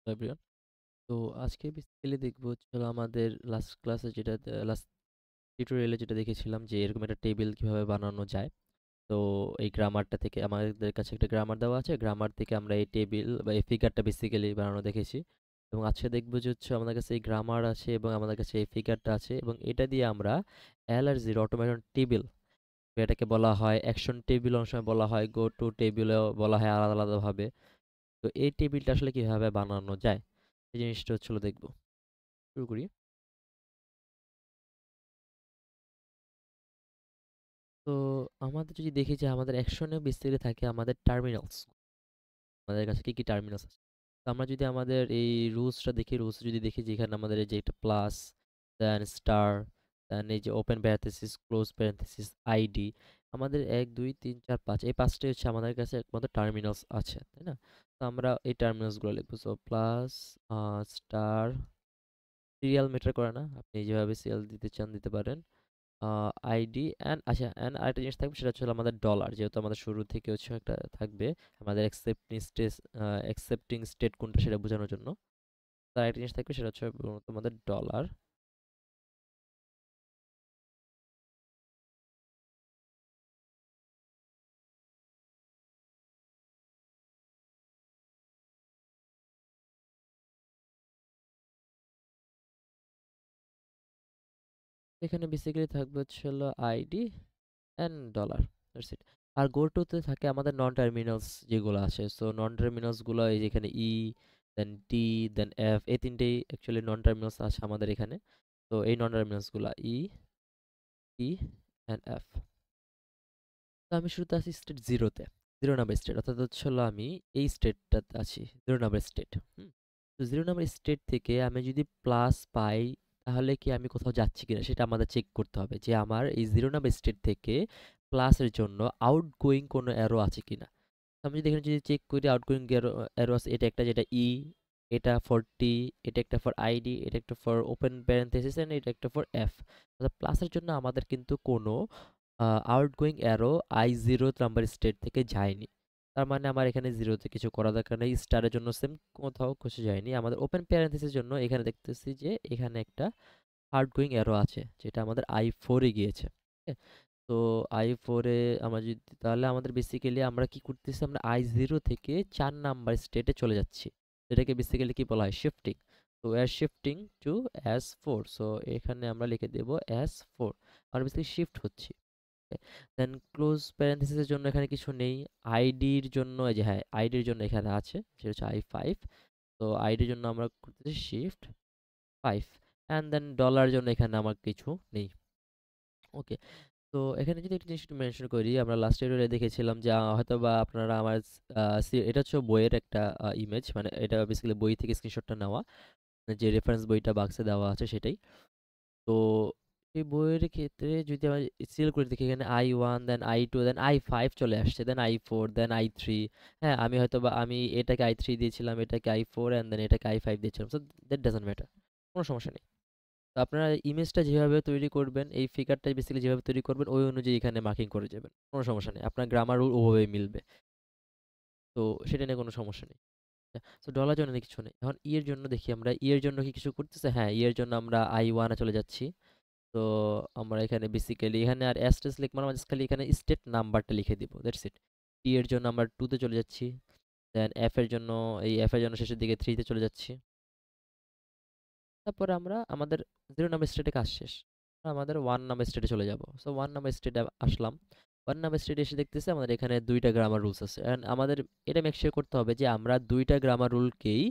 Everyone. তো আজকে basically দেখবো হচ্ছে হলো আমাদের লাস্ট ক্লাসে যেটা লাস্ট টিউটোরিয়ালে যেটা দেখেছিলাম যে এরকম একটা টেবিল কিভাবে বানানো যায়। তো এই গ্রামারটা থেকে আমাদের কাছে একটা গ্রামার দেওয়া আছে, গ্রামার থেকে আমরা এই টেবিল বা এই ফিগারটা বেসিক্যালি বানানো দেখেছি। এবং আজকে দেখবো যে হচ্ছে আমাদের কাছে এই গ্রামার আছে এবং আমাদের কাছে এই ফিগারটা আছে এবং এটা দিয়ে আমরা এল আর জিরো অটোমেশন টেবিল, এটাকে বলা হয় অ্যাকশন টেবিল, অনেক সময় বলা হয় গো টু টেবিলেও বলা হয় আলাদা আলাদাভাবে। তো এই টেবিলটা আসলে কিভাবে বানানো যায় এই জিনিসটা হচ্ছিল দেখবো। শুরু করি। তো আমাদের যদি দেখি যে আমাদের অ্যাকশনে বেসিক্যালি থাকে আমাদের টার্মিনালস, আমাদের কাছে কি কি টার্মিনালস আছে। তো আমরা যদি আমাদের এই রুলসটা দেখি, রুলস যদি দেখি যে এখানে আমাদের এই যে একটা প্লাস, দেন স্টার, দেন এই যে open parenthesis close parenthesis ID, আমাদের 1 2 3 4 5 এই পাঁচটাই হচ্ছে আমাদের কাছে একমাত্র টার্মিনালস আছে, তাই না? তো আমরা এই টার্মিনালসগুলো লিখবো। So plus, star, serial matter করে না, আপনি যেভাবে সিরিয়াল দিতে চান দিতে পারেন। আইডি অ্যান্ড, আচ্ছা, অ্যান্ড আরেকটা জিনিস থাকবে, সেটা হচ্ছে হলো আমাদের ডলার, যেহেতু আমাদের শুরু থেকে হচ্ছে একটা থাকবে আমাদের অ্যাকসেপ্টিং স্টেট কোনটা সেটা বোঝানোর জন্য। তার একটা জিনিস থাকবে, সেটা হচ্ছে মূলত আমাদের ডলার। এখানে বেসিক্যালি থাকবে হচ্ছে হলো ID and dollar, that's it. আর গো টুতে থাকে আমাদের নন টার্মিনালস যেগুলো আছে। সো নন টার্মিনালসগুলো এই যে এখানে ই, দেন টি, দেন এফ, এই তিনটেই অ্যাকচুয়ালি নন টার্মিনালস আছে আমাদের এখানে। তো এই নন টার্মিনালসগুলো ই, টি অ্যান্ড এফ। তো আমি শুরুতে আছি স্টেট জিরোতে, জিরো নাম্বার স্টেট, অর্থাৎ হচ্ছে হলো আমি এই স্টেটটাতে আছি, জিরো নাম্বার স্টেট। হুম। তো জিরো নাম্বার স্টেট থেকে আমি যদি প্লাস পাই, তাহলে কি আমি কোথাও যাচ্ছি কিনা সেটা আমাদের চেক করতে হবে যে আমার এই জিরো নাম্বার স্টেট থেকে প্লাসের জন্য আউট গোয়িং কোনো অ্যারো আছে কিনা। তো আমি যদি এখানে যদি চেক করি আউট গোয়িং অ্যারো আছে, এটা একটা, যেটা ই, এটা ফর টি, এটা একটা ফর আইডি, এটা একটা ফর ওপেন প্যারেন্থেসিস এন্ড এটা একটা ফর এফ। অর্থাৎ প্লাসের জন্য আমাদের কিন্তু কোনো outgoing arrow i0 number state থেকে যায়নি। তার মানে আমার এখানে জিরোতে কিছু করা দরকার নেই, স্টারের জন্য সেম, কোথাও কিছু যায়নি। আমাদের ওপেন প্যারেন্থেসিসের জন্য এখানে দেখতেছি যে এখানে একটা আউটগোয়িং অ্যারো আছে, যেটা আমাদের i4 এ গিয়েছে। ঠিক আছে? তো i4 এ আমরা যদি, তাহলে আমাদের বেসিক্যালি আমরা কি করতেছি, আমরা i0 থেকে 4 নাম্বার স্টেটে চলে যাচ্ছি, এটাকে বেসিক্যালি কি বলা হয়, শিফটিং। তো we are shifting to S4, so এখানে আমরা লিখে দেব S4, আমরা বেসিক্যালি শিফট হচ্ছি। দেন ক্লোজ প্যারেন্থেসিসের জন্য এখানে কিছু নেই। আইডির জন্য এই যে, হ্যাঁ, আইডির জন্য এখানে আছে, সেটা হচ্ছে i5। তো আইডির জন্য আমরা করতেছি শিফট 5। অ্যান্ড দেন ডলার জন্য এখানে আমার কিছু নেই। ওকে। তো এখানে যদি একটা জিনিস একটু মেনশন করি, আমরা লাস্ট ভিডিওতে দেখেছিলাম যে হয়তো বা আপনারা আমার এটা হচ্ছে বইয়ের একটা ইমেজ, মানে এটা বেসিক্যালি বই থেকে স্ক্রিনশটটা নেওয়া, যে রেফারেন্স বইটা বাক্সে দেওয়া আছে সেটাই। তো এই বইয়ের ক্ষেত্রে যদি আমরা সিরিয়াল করে দেখি, এখানে i1, দেন i2, দেন i5 চলে আসছে, দেন i4, দেন i3। হ্যাঁ, আমি হয়তো বা আমি এটাকে i3 দিয়েছিলাম, এটাকে i4 অ্যান্ড দেন এটাকে i5 দিয়েছিলাম, সো দ্যাট ডাজন্ট ম্যাটার, কোনো সমস্যা নেই। তো আপনারা ইমেজটা যেভাবে তৈরি করবেন, এই ফিগারটা বেসিক্যালি যেভাবে তৈরি করবেন ওই অনুযায়ী এখানে মার্কিং করে যাবেন, কোনো সমস্যা নেই, আপনার গ্রামার রুল ওভাবেই মিলবে। তো সেটা নিয়ে কোনো সমস্যা নেই। তো ডলার জন্য কিছু নেই। এখন ই এর জন্য দেখি, আমরা ই এর জন্য কি কিছু করতেছে, হ্যাঁ, ই এর জন্য আমরা i1 এ চলে যাচ্ছি। তো আমরা এখানে বেসিক্যালি এখানে আর এস টেস লিখবো না, আমরা just খালি এখানে স্টেট নাম্বারটা লিখে দিব, দ্যাটস ইট। টি এর জন্য আমরা 2 তে চলে যাচ্ছি। দেন এফ এর জন্য, এই এফ এর জন্য শেষের দিকে 3 তে চলে যাচ্ছি। তারপরে আমরা আমাদের 0 নাম্বার স্টেটে কাজ শেষ, আমাদের 1 নাম্বার স্টেটে চলে যাব। সো 1 নাম্বার স্টেটে আসলাম। 1 নাম্বার স্টেটে এসে দেখতেছি আমাদের এখানে 2টা গ্রামার রুলস আছে, এন্ড আমাদের এটা মেক শিওর করতে হবে যে আমরা 2টা গ্রামার রুলকেই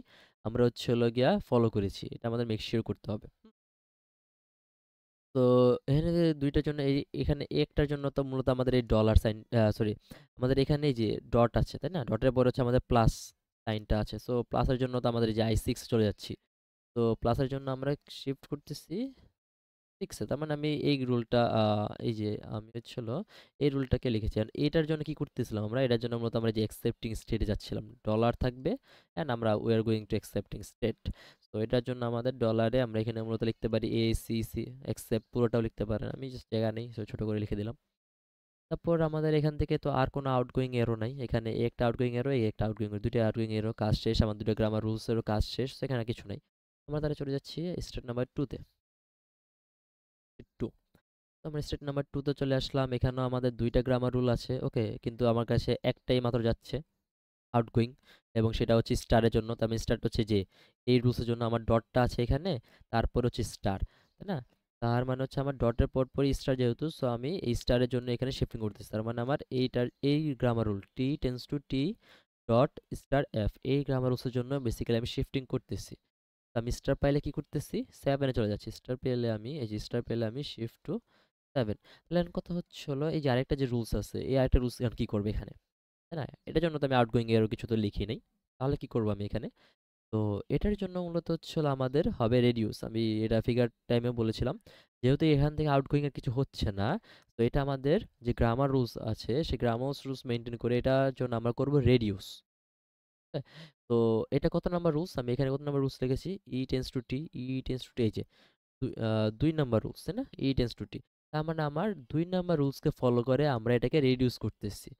আমরা হচ্ছে হলো গিয়া ফলো করেছি, এটা আমাদের মেক শিওর করতে হবে। তো এখানে যে 2টার জন্য এখানে একটার জন্য তো মূলত আমাদের এই ডলার সাইন, সরি, আমাদের এখানে এই যে ডট আছে, তাই না? ডটের পরে হচ্ছে আমাদের প্লাস সাইনটা আছে। সো প্লাসের জন্য তো আমাদের এই যে i6 চলে যাচ্ছি। তো প্লাসের জন্য আমরা শিফট করতেছি 6 এ। তার মানে আমি এই রুলটা, এই যে আমি হচ্ছে হলো এই রুলটাকে লিখেছি। আর এটার জন্য কি করতেছিলাম আমরা? এটার জন্য মূলত আমরা যে অ্যাকসেপ্টিং স্টেটে যাচ্ছিলাম। ডলার থাকবে অ্যান্ড আমরা we are going to accepting state. তো এটার জন্য আমাদের ডলারে আমরা এখানে মূলত লিখতে পারি এ সি সি অ্যাকসেপ্ট, পুরোটাও লিখতে পারেন। আমি জাস্ট জায়গা নেই, সো ছোট করে লিখে দিলাম। তারপর আমাদের এখান থেকে তো আর কোনো আউটগোয়িং এরো নাই, এখানে একটা আউটগোয়িং এরো, এই একটা আউটগোয়িং এরো, দুইটা আউটগোয়িং এরো, কাজ শেষ, আমার দুটো গ্রামার রুলস এরও কাজ শেষ, সেখানে আর কিছু নাই। আমরা তাহলে চলে যাচ্ছি স্টেট নাম্বার 2 তে। 2, তো আমরা স্টেট নাম্বার 2 তে চলে আসলাম। এখানেও আমাদের দুইটা গ্রামার রুল আছে, ওকে, কিন্তু আমার কাছে একটাই মাত্র যাচ্ছে আউটগোয়িং, এবং সেটা হচ্ছে স্টারের জন্য। তো আমি স্টার্ট হচ্ছে যে এই রুলসের জন্য আমার ডটটা আছে এখানে, তারপর হচ্ছে স্টার, তাই না? তার মানে হচ্ছে আমার ডটের পরপরই স্টার যেহেতু, সো আমি এই স্টারের জন্য এখানে শিফটিং করতেছি। তার মানে আমার এইটার এই grammar rule T tends to T dot star F, এই গ্রামার রুলসের জন্য বেসিক্যালি আমি শিফটিং করতেছি। তো আমি স্টার পাইলে কি করতেছি, 7-এ চলে যাচ্ছি। স্টার পেলে আমি এই যে স্টার পেলে আমি শিফট টু 7। তাহলে এখন কথা হচ্ছে হলো এই যে আরেকটা যে রুলস আছে, এই আরেকটা রুলস এখন কি করবে এখানে, তাই না? এটার জন্য তো আমি আউটগোয়িং এরও কিছু তো লিখি নাই। তাহলে কি করবো আমি এখানে? তো এটার জন্য মূলত হচ্ছে হলো আমাদের হবে রেডিউস। আমি এটা ফিগার টাইমে বলেছিলাম, যেহেতু এখান থেকে আউটগোয়িং এর কিছু হচ্ছে না, তো এটা আমাদের যে গ্রামার রুলস আছে সেই গ্রামার রুলস মেনটেন করে এটার জন্য আমরা করব রেডিউস। তো এটা কত নাম্বার রুলস, আমি এখানে কত নাম্বার রুলস লিখেছি, e tends to t, e tends to t, এই যে 2 নাম্বার রুলস, তাই না? ই টেন্স টু টি, তার মানে আমার 2 নাম্বার রুলসকে ফলো করে আমরা এটাকে রিডিউস করতেছি।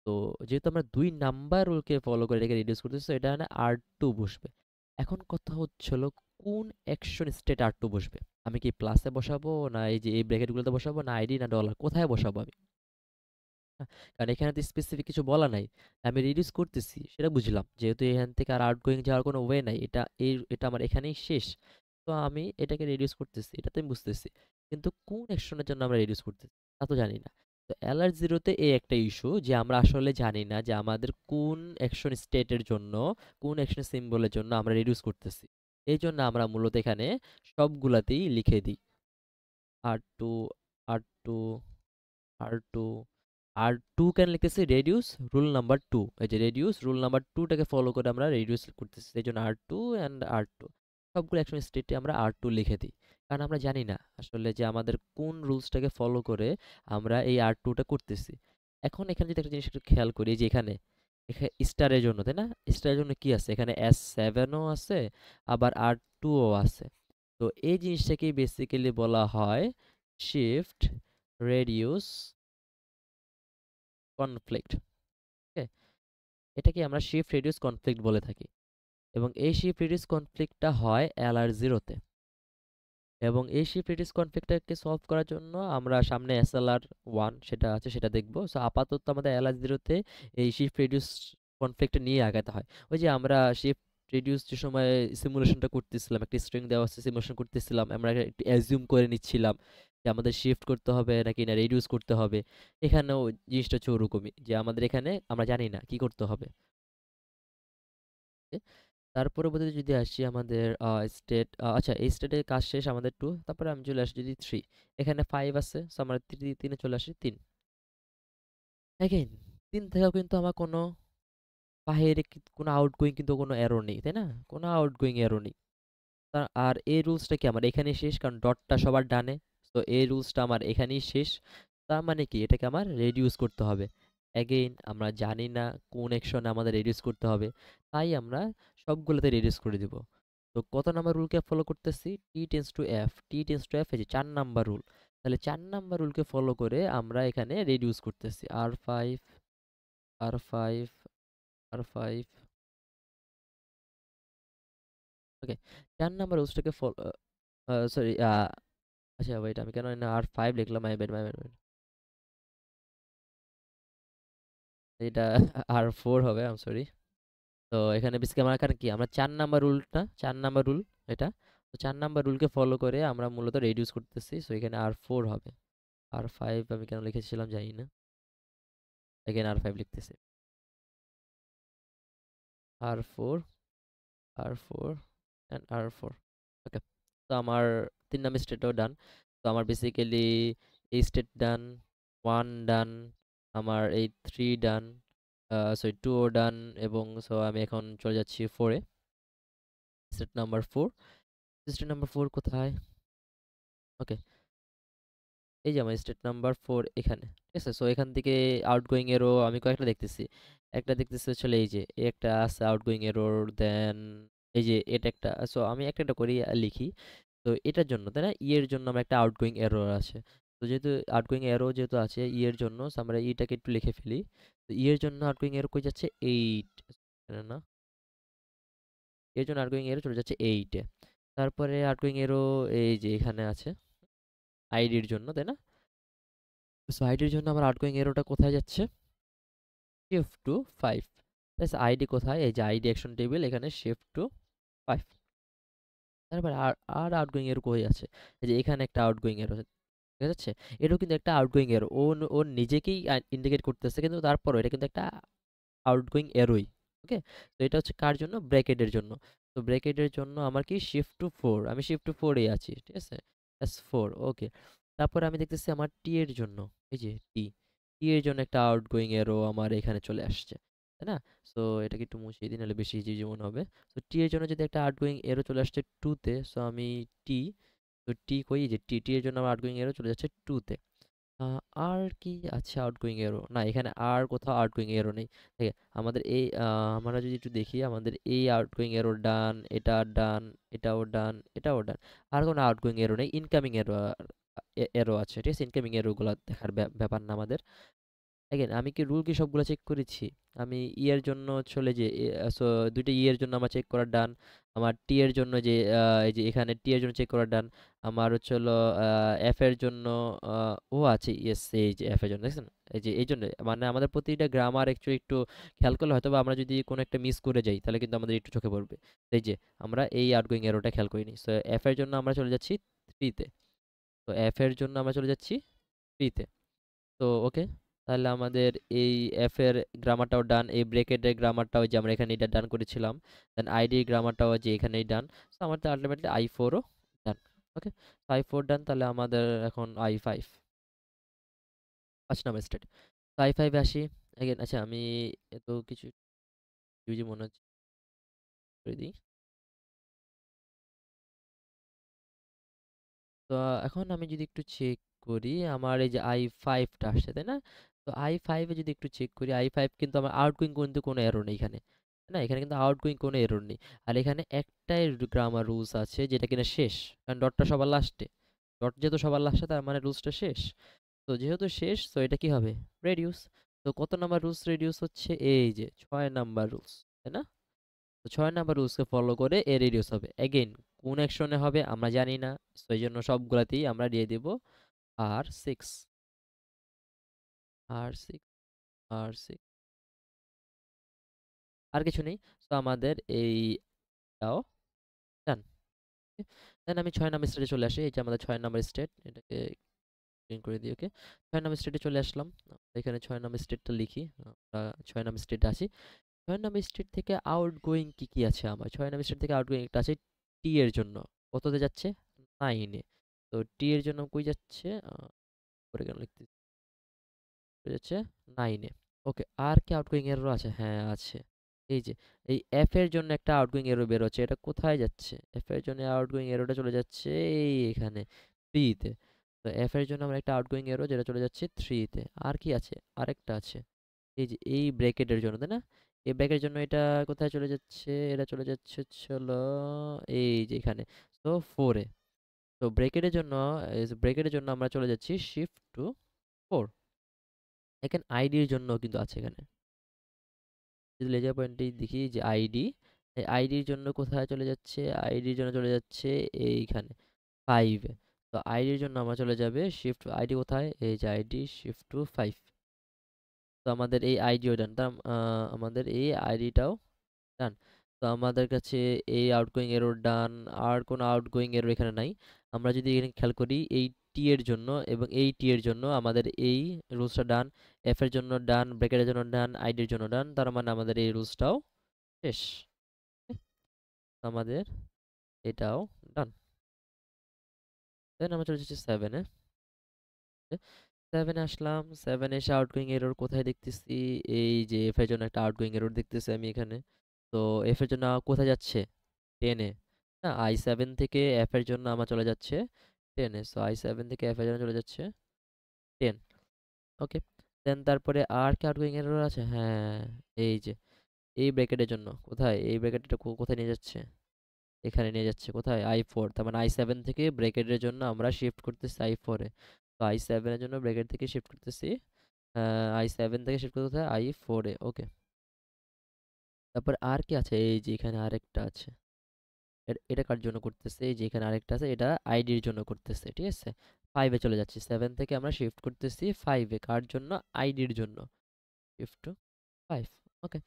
তো যেহেতু আমরা 2 নাম্বার রুলকে ফলো করে এটাকে রিডিউস করতেছি, তো এটা মানে আর টু বসবে। এখন কথা হচ্ছিল কোন অ্যাকশন স্টেট আর টু বসবে, আমি কি প্লাসে বসাবো, না এই যে এই ব্র্যাকেটগুলোতে বসাবো, না আইডি, না ডলার, কোথায় বসাবো আমি? হ্যাঁ, কারণ এখানে তো স্পেসিফিক কিছু বলা নাই, আমি রিডিউস করতেছি সেটা বুঝলাম, যেহেতু এখান থেকে আর আউটগোয়িং যাওয়ার কোনো ওয়ে নাই, এটা আমার এখানেই শেষ। তো আমি এটাকে রিডিউস করতেছি, এটা তো আমি বুঝতেছি, কিন্তু কোন অ্যাকশনের জন্য আমরা রিডিউস করতেছি তা তো জানি না। তো LR0-তে এই একটা ইস্যু যে আমরা আসলে জানি না যে আমাদের কোন অ্যাকশন স্টেটের জন্য, কোন অ্যাকশন সিম্বলের জন্য আমরা রিডিউস করতেছি। এই জন্য আমরা মূলত এখানে সবগুলাতেই লিখে দিই আর টু, আর টু, আর টু, আর টু কেন লিখতেছি, রেডিউস রুল নাম্বার 2, এই যে রেডিউস রুল নাম্বার 2টাকে ফলো করে আমরা রেডিউস করতেছি, এই জন্য আর টু অ্যান্ড আর টু, সবগুলো অ্যাকশন স্টেটে আমরা আর টু লিখে দিই। কারণ আমরা জানি না আসলে যে আমাদের কোন রুলসটাকে ফলো করে আমরা এই আর টুটা করতেছি। এখন এখানে যদি একটা জিনিস একটু খেয়াল করি, যে এখানে এখানে স্টারের জন্য, তাই না? স্টারের জন্য কি আছে, এখানে S7ও আছে, আবার আর টুও আছে। তো এই জিনিসটাকেই বেসিক্যালি বলা হয় শিফট রেডিউস কনফ্লিক্ট, ওকে, এটাকে আমরা শিফট রেডিউস কনফ্লিক্ট বলে থাকি। এবং এই শিফট রেডিউস কনফ্লিক্টটা হয় LR0-তে। এবং এই শিফট রেডিউস কনফ্লিক্টটাকে সলভ করার জন্য আমরা সামনে SLR1 সেটা আছে, সেটা দেখবো। সো আপাতত আমাদের LR0-তে এই শিফট রেডিউস কনফ্লিক্টটা নিয়ে আগাতে হয়। ওই যে আমরা শিফট রেডিউস যে সময় সিমুলেশনটা করতেছিলাম, একটা স্ট্রিং দেওয়া আছে, সিমুলেশন করতেছিলাম, আমরা একটু অ্যাজিউম করে নিচ্ছিলাম যে আমাদের শিফট করতে হবে নাকি না রেডিউস করতে হবে। এখানেও জিনিসটা হচ্ছে ওরকমই, যে আমাদের এখানে আমরা জানি না কি করতে হবে। তার পরবর্তীতে যদি আসি আমাদের স্টেট, আচ্ছা এই স্টেটের কাজ শেষ আমাদের 2, তারপরে আমি চলে আসি যদি 3, এখানে 5 আছে, সো আমরা 3-এ চলে আসি 3। অ্যাগেইন 3 থেকেও কিন্তু আমার কোনো বাহিরে কোনো আউটগোয়িং কিন্তু কোনো এরো নেই, তাই না? কোনো আউটগোয়িং এরো নেই। আর এই রুলসটা কি আমার এখানেই শেষ, কারণ ডটটা সবার ডানে, তো এই রুলসটা আমার এখানেই শেষ। তার মানে কি এটাকে আমার রেডিউস করতে হবে। অ্যাগেইন আমরা জানি না কোন অ্যাকশনে আমাদের রেডিউস করতে হবে, তাই আমরা সবগুলোতে রেডিউস করে দিব। তো কত নাম্বার রুলকে ফলো করতেছি, টি টেন্স টু এফ, এই যে 4 নাম্বার রুল। তাহলে 4 নাম্বার রুলকে ফলো করে আমরা এখানে রেডিউস করতেছি আর5, আর5, আর5, ওকে। 4 নাম্বার রুলসটাকে ফলো, সরি, আচ্ছা ওয়েট, আমি কেন আর5 লিখলাম, মাই ব্যাড, মাই ব্যাড। এটা আর4 হবে, আই এম সরি। তো এখানে বেসিক্যালি আমরা এখানে কি, আমরা 4 নাম্বার রুল এটা। তো 4 নাম্বার রুলকে ফলো করে আমরা মূলত রেডিউস করতেছি, সো এখানে আর4 হবে। আর5 আমি কেন লিখেছিলাম জানি না, এখানে আর5 লিখতেছি, আর4, আর4 অ্যান্ড আর4, ওকে। তো আমার 3 নাম্বার স্টেটও ডান। তো আমার বেসিক্যালি এই স্টেট ডান, 1 ডান, আমার এই 3 ডান, সরি 2ও ডান, এবং সো আমি এখন চলে যাচ্ছি 4-এ। স্টেট নাম্বার 4, স্টেট নাম্বার 4 কোথায়, ওকে, এই যে আমার স্টেট নাম্বার 4 এখানে, ঠিক আছে। সো এখান থেকে আউটগোয়িং এরো আমি কয়েকটা দেখতেছি, একটা দেখতেছি হচ্ছে এই যে একটা আছে আউটগোয়িং এরর, দেন এই যে এটা একটা। সো আমি একটা একটা করে লিখি। তো এটার জন্য, তাই না, এর জন্য আমার একটা আউটগোয়িং এরর আছে। তো যেহেতু আউটগোয়িং এরো যেহেতু আছে ই এর জন্য, so আমরা ইটাকে একটু লিখে ফেলি। তো ই এর জন্য আউটগোয়িং এরো কই যাচ্ছে 8, না এর জন্য আউটগোয়িং এরো চলে যাচ্ছে 8 এ। তারপরে আউটগোয়িং এরো এই যে এখানে আছে আইডির জন্য, তাই না? সো আইডির জন্য আমার আউটগোয়িং এরোটা কোথায় যাচ্ছে? Shift to 5। আইডি কোথায়? এই যে আইডি অ্যাকশন টেবিল, এখানে শিফট টু 5। তারপরে আর আর আউটগোয়িং এরো কই আছে? এই যে এখানে একটা আউটগোয়িং এরো দেখা যাচ্ছে। এটাও কিন্তু একটা আউটগোয়িং এরো, ও নিজেকেই ইন্ডিকেট করতেছে, কিন্তু তারপরও এটা কিন্তু একটা আউটগোয়িং এরোই। ওকে, তো এটা হচ্ছে কার জন্য? ব্র্যাকেটের জন্য। তো ব্র্যাকেটের জন্য আমার কি শিফট টু 4, আমি শিফট টু 4 এ আছি, ঠিক আছে? এস 4, ওকে। তারপরে আমি দেখতেছি আমার টি এর জন্য, এই যে টি, টি এর জন্য একটা আউটগোয়িং এরো আমার এখানে চলে আসছে, তাই না? সো এটাকে একটু মুছিয়ে দিই, নাহলে বেশি ইজি মনে হবে। তো টি এর জন্য যদি একটা আউটগোয়িং এরো চলে আসছে 2 তে, সো আমি টি, তো টি কই? যে টি, টি এর জন্য আমার আউটগোয়িং এরো চলে যাচ্ছে 2 তে। আর কি আছে আউটগোয়িং এরো? না, এখানে আর কোথাও আউটগোয়িং এরো নেই। ঠিক আছে, আমাদের এই আমরা যদি একটু দেখি, আমাদের এই আউটগোয়িং এরো ডান, এটা ডান, এটাও ডান, এটাও ডান। আর কোনো আউটগোয়িং এরো নেই, ইনকামিং এরো এরো আছে, ঠিক আছে? ইনকামিং এরো গুলো দেখার ব্যাপার না আমাদের। এগেন আমি কি রুল কি সবগুলো চেক করেছি? আমি ই এর জন্য চলে যে, সো দুইটা ই এর জন্য আমার চেক করা ডান। আমার টি এর জন্য যে এই যে এখানে টি এর জন্য চেক করা ডান। আমার হচ্ছে হলো এফ এর জন্য ও আছে, ইয়েস, এই যে এফ এর জন্য দেখছেন, এই যে এই জন্য মানে আমাদের প্রতিটা গ্রামার অ্যাকচুয়ালি একটু খেয়াল করলে হয়তো বা আমরা যদি কোনো একটা মিস করে যাই তাহলে কিন্তু আমাদের একটু চোখে পড়বে। তো এই যে আমরা এই আউটগোয়িং এরোটা খেয়াল করিনি, সো এফ এর জন্য আমরা চলে যাচ্ছি 3 তে। তো এফ এর জন্য আমরা চলে যাচ্ছি 3 তে। তো ওকে, তাহলে আমাদের এই এফ এর গ্রামারটাও ডান, এই ব্রেকেটের গ্রামারটাও যে আমরা এখানে এটা ডান করেছিলাম, দেন আইডির গ্রামারটাও যে এখানেই ডান। তো আমাদের আলটিমেটলি i4ও ডান। ওকে, i4 ডান, তাহলে আমাদের এখন i5, 5 নম্বর স্টেট। তো i5 আসি এগেন। আচ্ছা, আমি এত কিছু বুঝি মনে হচ্ছে, করে দিই। তো এখন আমি যদি একটু চেক করি, আমার এই যে i5টা আসছে, তাই না? তো i5 এ যদি একটু চেক করি, i5 কিন্তু আমার আউটগোয়িং কিন্তু কোনো এরর নেই এখানে, তাই না? এখানে কিন্তু আউটগোয়িং কোনো এরর নেই। আর এখানে একটাই গ্রামার রুলস আছে যেটা কিনা শেষ, কারণ ডটটা সবার লাস্টে। ডট যেহেতু সবার লাস্টে, তার মানে রুলসটা শেষ। তো যেহেতু শেষ, তো এটা কি হবে? রেডিউস। তো কত নাম্বার রুলস রেডিউস হচ্ছে? এই যে 6 নাম্বার রুলস, তাই না? তো 6 নাম্বার রুলসকে ফলো করে এ রেডিউস হবে। এগেইন কোন অ্যাকশনে হবে আমরা জানি না, তো এই জন্য সবগুলাতেই আমরা দিয়ে দিব R6, R6, R6, আর কিছু নেই। তো আমাদের এইটাও ডান। দেন আমি 6 নাম্বার স্টেটে চলে আসি, এই যে আমাদের 6 নাম্বার স্টেট, এটাকে ক্লিন করে দিই। ওকে, 6 নাম্বার স্টেটে চলে আসলাম। এখানে 6 নাম্বার স্টেটটা লিখি, আমরা 6 নাম্বার স্টেটে আসি। 6 নাম্বার স্টেট থেকে আউটগোয়িং কি কি আছে আমার? 6 নাম্বার স্টেট থেকে আউটগোয়িং একটা আছে টি এর জন্য, কততে যাচ্ছে? 9 এ। তো টি এর জন্য কই যাচ্ছে? পরে কেন লিখতে যাচ্ছে 9 এ। ওকে, আর কি আউটগোয়িং এরর আছে? হ্যাঁ আছে, এই যে এই এফ এর জন্য একটা আউটগোয়িং এরর বের হচ্ছে, এটা কোথায় যাচ্ছে? এফ এর জন্য আউটগোয়িং এররটা চলে যাচ্ছে এই এখানে 3 তে। তো এফ এর জন্য আমরা একটা আউটগোয়িং এরর যেটা চলে যাচ্ছে 3 তে। আর কি আছে? আরেকটা আছে, এই যে এই ব্র্যাকেটের জন্য, তাই না? এই ব্র্যাকেটের জন্য এটা কোথায় চলে যাচ্ছে? এটা চলে যাচ্ছে হলো এই যে এখানে, তো 4 এ। তো ব্র্যাকেটের জন্য আমরা চলে যাচ্ছি শিফট টু 4। এখানে আইডির জন্য কিন্তু আছে এখানে, যদি লেজার পয়েন্টে দেখি যে আইডি, এই আইডির জন্য কোথায় চলে যাচ্ছে? আইডির জন্য চলে যাচ্ছে এইখানে 5 এ। তো আইডির জন্য আমরা চলে যাবে শিফট আইডি কোথায়? এই যে আইডি শিফট টু 5। তো আমাদের এই আইডিও ডান, তার আমাদের এই আইডিটাও ডান। তো আমাদের কাছে এই আউটগোয়িং এরর ডান, আর কোনো আউটগোয়িং এরর এখানে নাই। আমরা যদি এখানে খেয়াল করি, এই টি এর জন্য এবং এই টি এর জন্য আমাদের এই রুলসটা ডান, এফ এর জন্য ডান, ব্র্যাকেটের জন্য ডান, আইডির জন্য ডান, তার মানে আমাদের এই রুলসটাও শেষ। Okay? তো আমাদের এটাও ডান। দেন আমরা চলে যাচ্ছি 7-এ। 7-এ আসলাম, 7-এ এসে আউটগোয়িং এরর কোথায় দেখতেছি? এই যে এফ এর জন্য একটা আউটগোয়িং এরর দেখতেছি আমি এখানে। তো এফ এর জন্য কোথায় যাচ্ছে? 10-এ। না, i7 থেকে এফ এর জন্য আমার চলে যাচ্ছে 10-এ। সো i7 থেকে এফ এর জন্য চলে যাচ্ছে 10। ওকে, দেন তারপরে আর কি আউটগোয়িং এরর আছে? হ্যাঁ, এই যে এই ব্র্যাকেটের জন্য কোথায়? এই ব্র্যাকেটটা কোথায় নিয়ে যাচ্ছে? এখানে নিয়ে যাচ্ছে কোথায়? i4। তার মানে i7 থেকে ব্র্যাকেটের জন্য আমরা শিফট করতেছি i4-এ। তো তো i7 এর জন্য ব্র্যাকেট থেকে শিফট করতেছি i7 থেকে শিফট করতে হয় i4 এ। ওকে, তারপর আর কি আছে, এই যে এখানে আরেকটা আছে, এটা কার জন্য করতেছে, এই যে এখানে আরেকটা আছে, এটা আইডির জন্য করতেছে, ঠিক আছে। 5 এ চলে যাচ্ছি, 7 থেকে আমরা শিফট করতেছি 5 এ, কার জন্য, আইডির জন্য। Shift to 5। ওকে,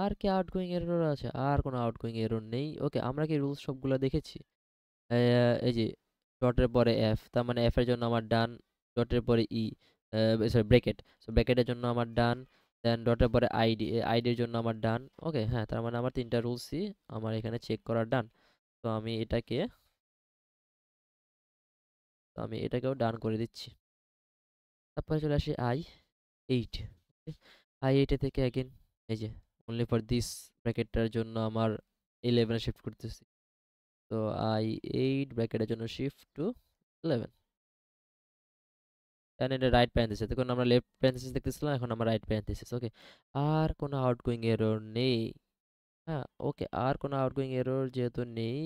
আর কি আউটগোয়িং এরর আছে? আর কোনো আউটগোয়িং এরর নেই। ওকে, আমরা কি রুলস সবগুলো দেখেছি? এই যে ডটের পরে এফ, তার মানে এফ এর জন্য আমার ডান, ডটের পরে ই, সরি ব্র্যাকেট, সো ব্র্যাকেটের জন্য আমার ডান, দেন ডটের পরে আইডি, আইডির জন্য আমার ডান। ওকে, হ্যাঁ, তার মানে আমার তিনটা রুলসই আমার এখানে চেক করার ডান। তো আমি এটাকেও ডান করে দিচ্ছি। তারপরে চলে আসি i8। i8 থেকে অ্যাগেন এই যে অনলি ফর দিস ব্র্যাকেটটার জন্য আমার 11 শিফট করতেছি। তো i8 ব্র্যাকেটের জন্য শিফট টু 11, এন্ড এটা রাইট প্যারেনথেসিস, তখন আমরা লেফট প্যারেনথেসিস দেখতেছিলাম, এখন আমরা রাইট প্যারেনথেসিস। ওকে, আর কোনো আউটগোয়িং এরর নেই। হ্যাঁ, ওকে, আর কোনো আউটগোয়িং এরর যেহেতু নেই,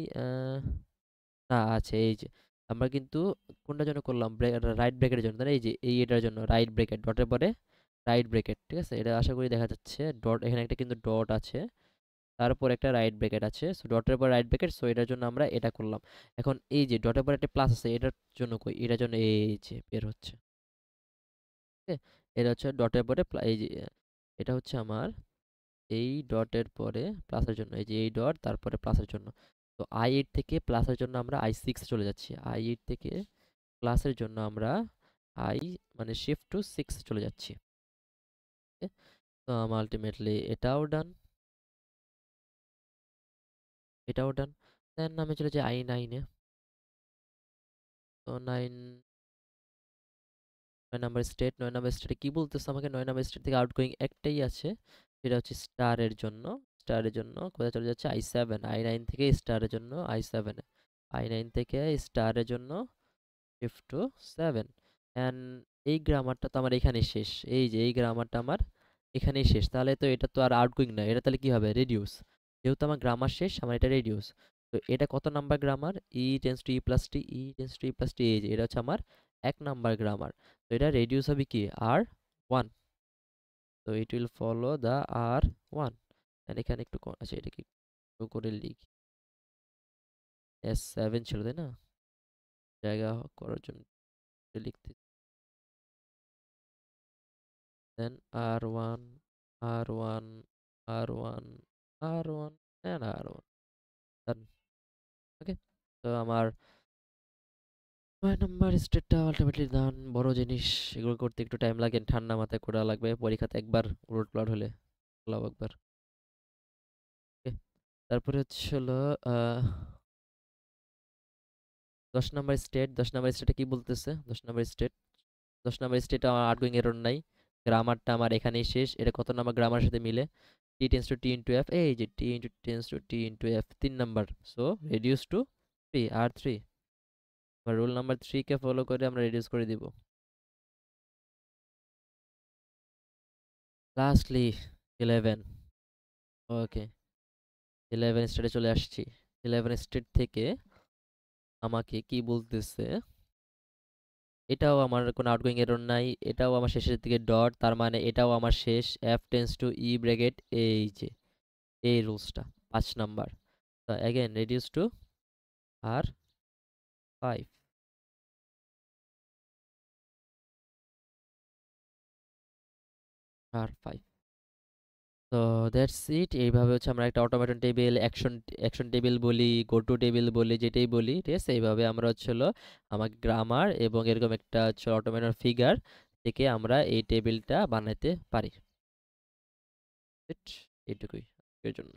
না আছে, এই যে আমরা কিন্তু কোনটার জন্য করলাম, রাইট ব্র্যাকেটের জন্য, তাই না? এই যে এটার জন্য রাইট ব্র্যাকেট, ডটের পরে রাইট ব্র্যাকেট, ঠিক আছে, এটা আশা করি দেখা যাচ্ছে। ডট, এখানে একটা কিন্তু ডট আছে, তারপর একটা রাইট ব্র্যাকেট আছে, সো ডটের পর রাইট ব্র্যাকেট, সো এটার জন্য আমরা এটা করলাম। এখন এই যে ডটের পর একটা প্লাস আছে, এটার জন্য কই, এটার জন্য এই যে বের হচ্ছে। ওকে, এটা হচ্ছে ডটের পরে এই যে এটা হচ্ছে আমার এই ডটের পরে প্লাসের জন্য, এই যে এই ডট তারপরে প্লাসের জন্য। তো i8 থেকে প্লাসের জন্য আমরা i6 চলে যাচ্ছি, i8 থেকে প্লাসের জন্য আমরা আই মানে শিফট টু 6 চলে যাচ্ছি। Okay? তো আমার আলটিমেটলি এটাও ডান, এটাও ডান। দেন আমি চলে যাই i9-এ। তো 9 নাম্বার স্টেটে কি বলতেছে আমাকে, 9 নাম্বার স্টেট থেকে আউটগোয়িং একটাই আছে, সেটা হচ্ছে স্টারের জন্য। স্টারের জন্য কোথায় চলে যাচ্ছে, i7, i9 থেকে স্টারের জন্য i7 এ, i9 থেকে স্টারের জন্য শিফট টু 7। অ্যান্ড এই গ্রামারটা তো আমার এখানেই শেষ, এই যে এই গ্রামারটা আমার এখানেই শেষ, তাহলে তো এটা তো আর আউটগোয়িং না, এটা তাহলে কি হবে, রেডিউস। যেহেতু আমার গ্রামার শেষ, আমার এটা রেডিউস। তো এটা কত number grammar, e tends to e plus t, e tends to e plus t, এই যে এটা হচ্ছে আমার 1 নাম্বার গ্রামার। তো এটা রেডিউস হবে কি, r1। তো it will follow the r1। এখানে একটু আচ্ছা, এটা কি একটু করে লিখি, s7 ছিল তাই না, জায়গা করার জন্য লিখতে, দেন r1, r1, r1, r1 and r1, ডান। ওকে, তো আমার 9 নাম্বার স্টেটটা আলটিমেটলি ডান। বড় জিনিস, এগুলো করতে একটু টাইম লাগে, ঠান্ডা মাথায় করা লাগবে, পরীক্ষাতে একবার উলট পালট হলে আল্লাহু আকবার। ওকে, তারপরে হচ্ছে হলো 10 নাম্বার স্টেটে কি বলতেছে, 10 নাম্বার স্টেটে আমার আউটগোয়িং এরর নাই, গ্রামারটা আমার এখানেই শেষ। এটা কত নাম্বার গ্রামারের সাথে মিলে, t tends to t into f, এই যে t into tends to t into f 3 number, so reduce to 3, r3। Rule number 3 কে ফলো করে আমরা রেডিউস করে দিব। লাস্টলি 11। ওকে, 11 স্টেটে চলে আসছি। 11 স্টেট থেকে আমাকে কি বলতেছে, এটাও আমার কোনো আউটগোয়িং এরর নাই, এটাও আমার শেষের দিকে ডট, তার মানে এটাও আমার শেষ, F tends to E bracket, এই যে এই রুলসটা 5 নাম্বার। তো again reduce to r5, r5। তো দ্যাটস ইট। এইভাবে হচ্ছে আমরা একটা automaton table, action action table বলি, গো টু টেবিল বলি, যেটাই বলি, ঠিক আছে, এইভাবে আমরা হচ্ছে হলো আমাকে গ্রামার এবং এরকম একটা হচ্ছে অটোমেটন ফিগার থেকে আমরা এই টেবিলটা বানাতে পারি। এইটুকুই আজকের জন্য।